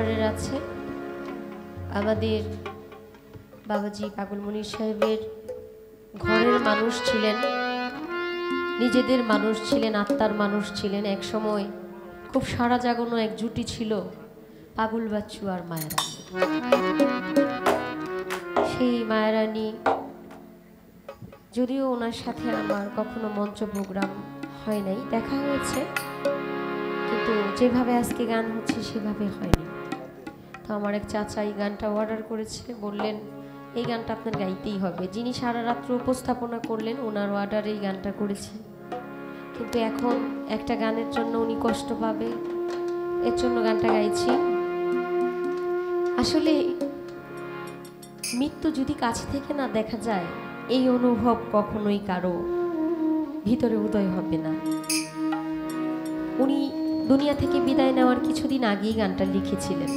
অর্ডারের আছে। আমাদের বাবাজি পাগল মনির সাহেবের ঘরের মানুষ ছিলেন, নিজেদের মানুষ ছিলেন, আত্মার মানুষ ছিলেন। এক সময় খুব সারা জাগানো এক জুটি ছিল, পাগল বাচ্চু আর মায়ারানী। সেই মায়ারানী, যদিও ওনার সাথে আমার কখনো মঞ্চ প্রোগ্রাম হয় নাই, দেখা হয়েছে, কিন্তু যেভাবে আজকে গান হচ্ছে সেভাবে হয়নি। তো আমার এক চাচা এই গানটা অর্ডার করেছে, বললেন এই গানটা আপনার গাইতেই হবে। যিনি সারা রাত্র উপস্থাপনা করলেন ওনার অর্ডারে এই গানটা করেছে, কিন্তু এখন একটা গানের জন্য উনি কষ্ট পাবে, এর জন্য গানটা গাইছি। আসলে মৃত্যু যদি কাছ থেকে না দেখা যায়, এই অনুভব কখনোই কারো ভিতরে উদয় হবে না। উনি দুনিয়া থেকে বিদায় নেওয়ার কিছুদিন আগেই গানটা লিখেছিলেন।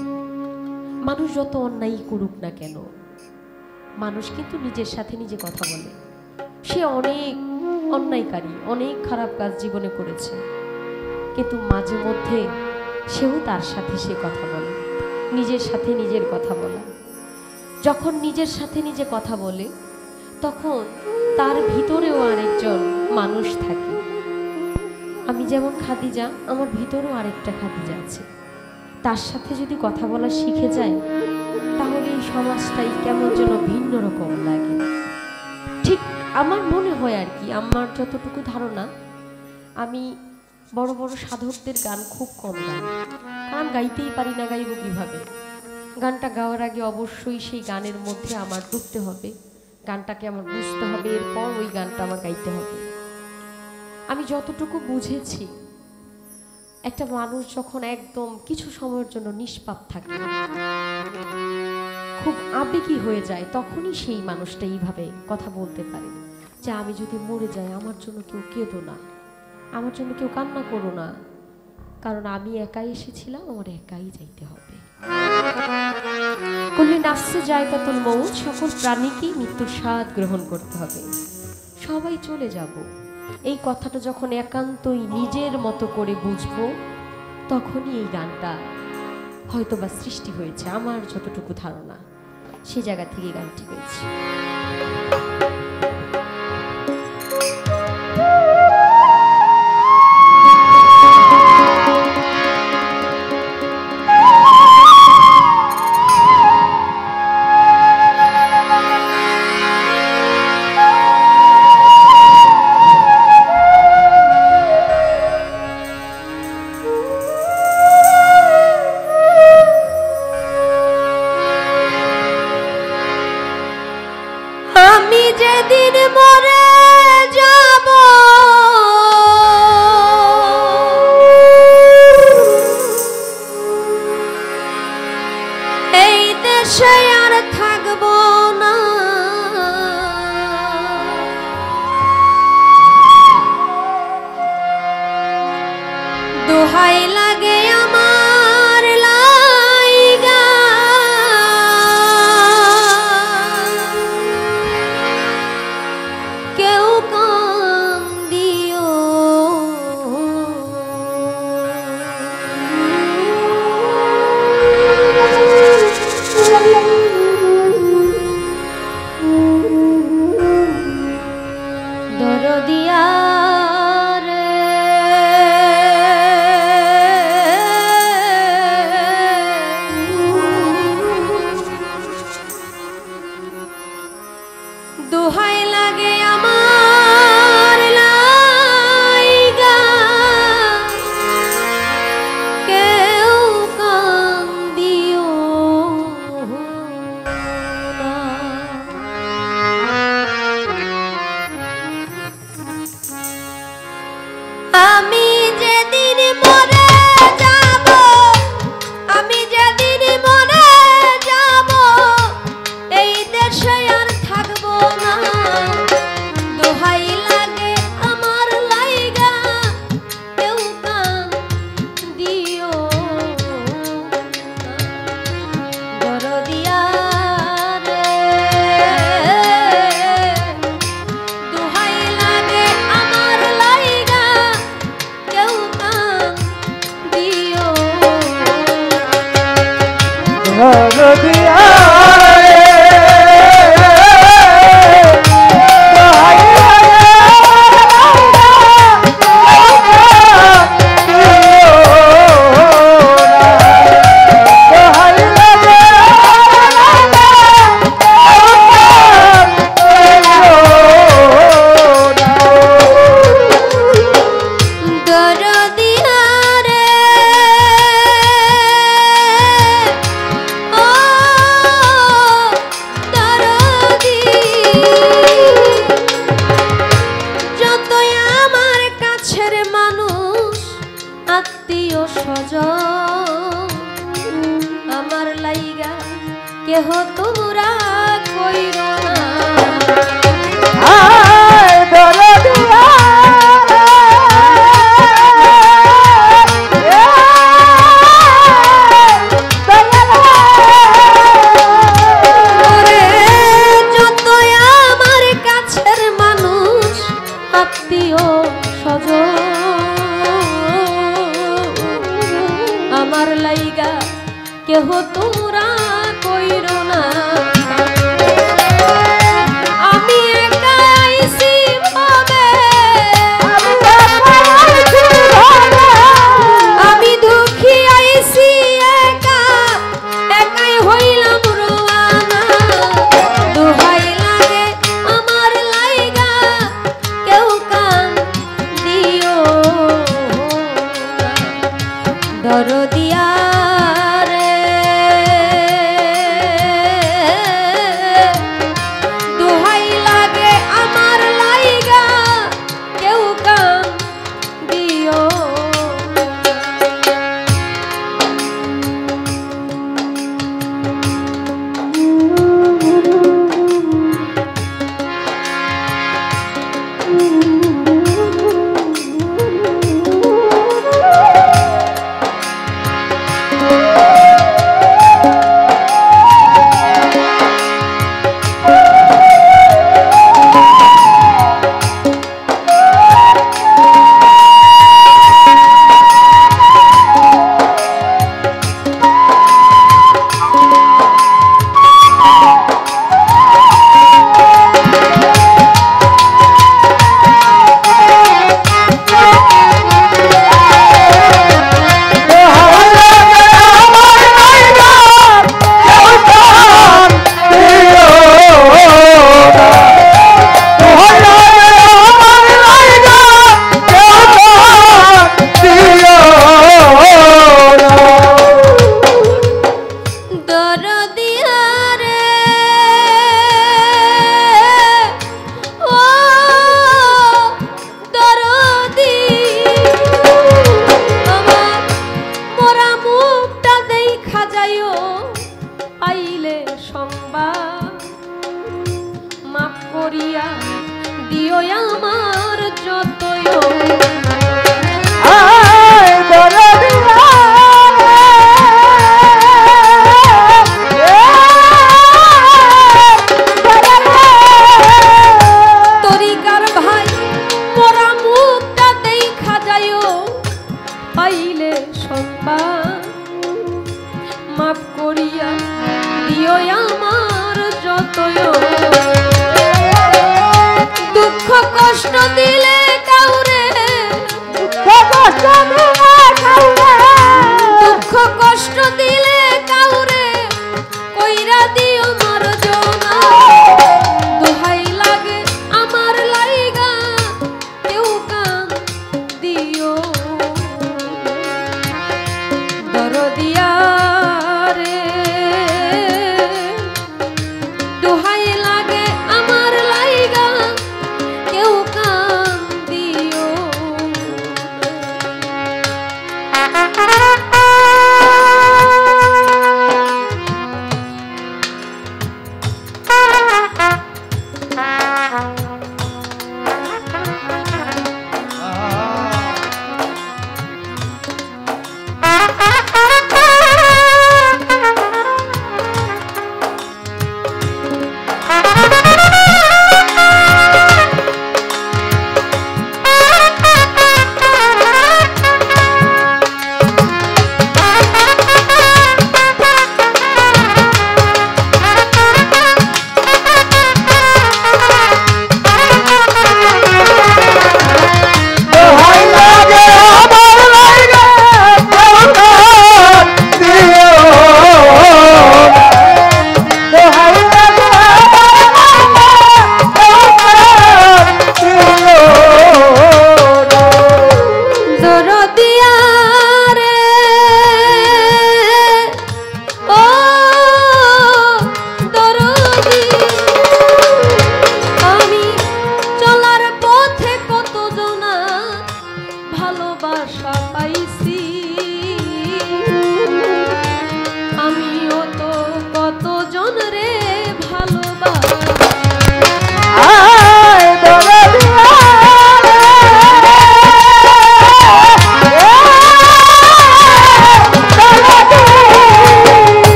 মানুষ যত অন্যায় করুক না কেন, মানুষ কিন্তু নিজের সাথে নিজে কথা বলে। সে অনেক অন্যায়কারী, অনেক খারাপ কাজ জীবনে করেছে, কিন্তু মাঝে মধ্যে সেও তার সাথে সে কথা বলে, নিজের সাথে নিজের কথা বলা। যখন নিজের সাথে নিজে কথা বলে তখন তার ভিতরেও আরেকজন মানুষ থাকে। আমি যেমন খাদিজা, আমার ভিতরেও আরেকটা খাদিজা আছে। তার সাথে যদি কথা বলা শিখে যায় তাহলে এই সমাজটাই কেমন যেন ভিন্ন রকম লাগে। ঠিক আমার মনে হয় আর কি, আমার যতটুকু ধারণা, আমি বড় বড় সাধকদের গান খুব কম গাই, কারণ গাইতেই পারি না, গাইব কিভাবে? গানটা গাওয়ার আগে অবশ্যই সেই গানের মধ্যে আমার ডুবতে হবে, গানটাকে আমার বুঝতে হবে, এরপর ওই গানটা আমার গাইতে হবে। আমি যতটুকু বুঝেছি, একটা মানুষ যখন একদম কিছু সময়ের জন্য নিষ্পাপ থাকে, খুব আবেগী হয়ে যায়, তখনই সেই মানুষটা এইভাবে কথা বলতে পারে যে আমি যদি মরে যাই আমার জন্য কেউ কেঁদো না, আমার জন্য কেউ কান্না করো না, কারণ আমি একাই এসেছিলাম, আমার একাই যাইতে হবে। কুল্লি নাফসে জায়গাতুল মউত, সকল প্রাণীকেই মৃত্যুর স্বাদ গ্রহণ করতে হবে, সবাই চলে যাব। এই কথাটা যখন একান্তই নিজের মতো করে বুঝবো, তখনই এই গানটা হয়তোবা সৃষ্টি হয়েছে। আমার যতটুকু ধারণা, সেই জায়গা থেকে গানটি হয়েছে। যেদিন মরে যাব এই দেশে আর থাকব না, দোহাই লাগে আমার লাইগা, কেউ কান দিও দরদিয়া আমার লাইগা কেহ তোমরা কইরো না যত আমার কাছের মানুষ আত্মীয় স্বজন আমার লাইগা কেহ তোমরা কইরো না আমি একা আইছি ভাবে আমি দুঃখী আইছি একা একাই হইলাম রোয়ানা দোহাই লাগে আমার লাইগা কেউ কান দিও দরদিয়া মাফ করিয়া দিও আমার যতই তরিকার ভাই মোরা মুখটা দেখা যাইও পাইলে সংবাদ মাফ করিয়া দিও আমার যতই